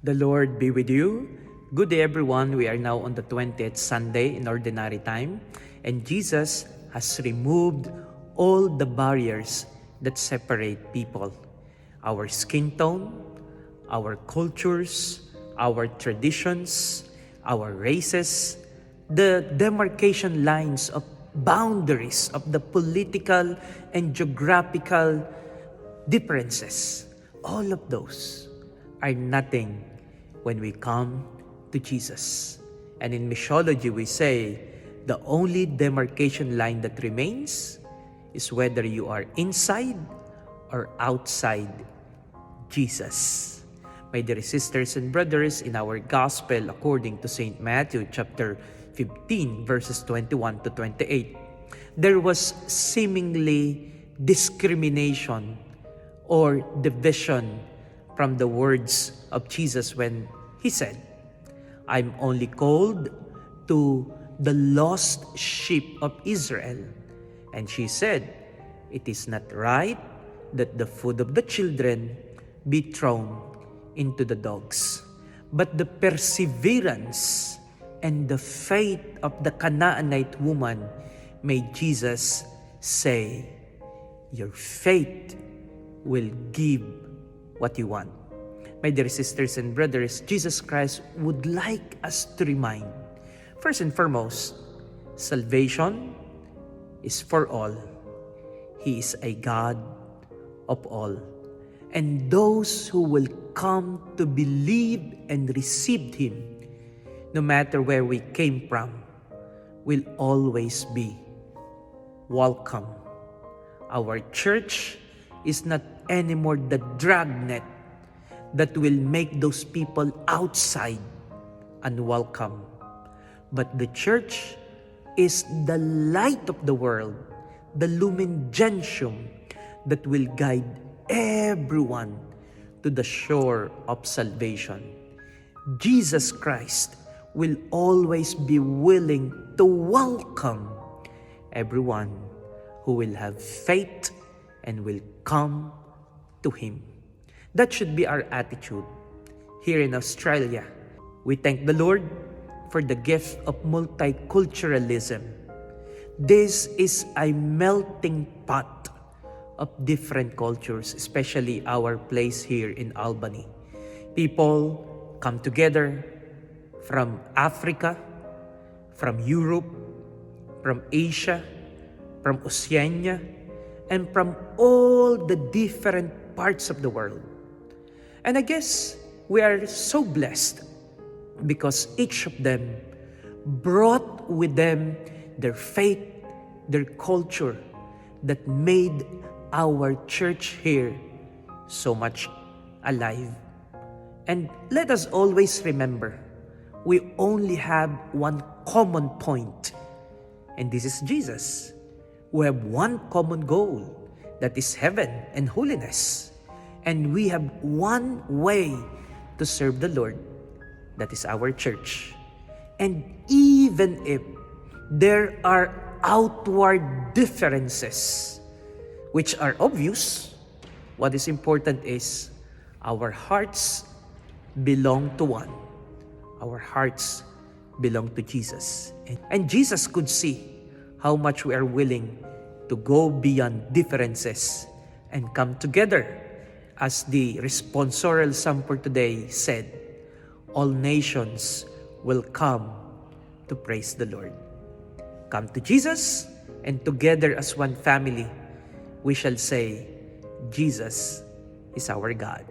The Lord be with you. Good day, everyone. We are now on the 20th Sunday in Ordinary Time, and Jesus has removed all the barriers that separate people. Our skin tone, our cultures, our traditions, our races, the demarcation lines of boundaries of the political and geographical differences. All of those are nothing when we come to Jesus. And in missiology, we say the only demarcation line that remains is whether you are inside or outside Jesus. My dear sisters and brothers, in our Gospel according to St. Matthew chapter 15 verses 21 to 28, there was seemingly discrimination or division from the words of Jesus when he said, "I'm only called to the lost sheep of Israel." And she said, "It is not right that the food of the children be thrown into the dogs." But the perseverance and the faith of the Canaanite woman made Jesus say, "Your faith will give what you want." My dear sisters and brothers, Jesus Christ would like us to remind, first and foremost, salvation is for all. He is a God of all. And those who will come to believe and receive Him, no matter where we came from, will always be welcome. Our church is not anymore the dragnet that will make those people outside unwelcome. But the church is the light of the world, the lumen gentium that will guide everyone to the shore of salvation. Jesus Christ will always be willing to welcome everyone who will have faith and will come to Him. That should be our attitude here in Australia. We thank the Lord for the gift of multiculturalism. This is a melting pot of different cultures, especially our place here in Albany. People come together from Africa, from Europe, from Asia, from Oceania, and from all the different parts of the world. And I guess we are so blessed because each of them brought with them their faith, their culture that made our church here so much alive. And let us always remember, we only have one common point, and this is Jesus. We have one common goal, that is heaven and holiness. And we have one way to serve the Lord, that is our church. And even if there are outward differences, which are obvious, what is important is our hearts belong to one. Our hearts belong to Jesus. And Jesus could see how much we are willing to go beyond differences and come together. As the responsorial psalm for today said, all nations will come to praise the Lord. Come to Jesus, and together as one family, we shall say, Jesus is our God.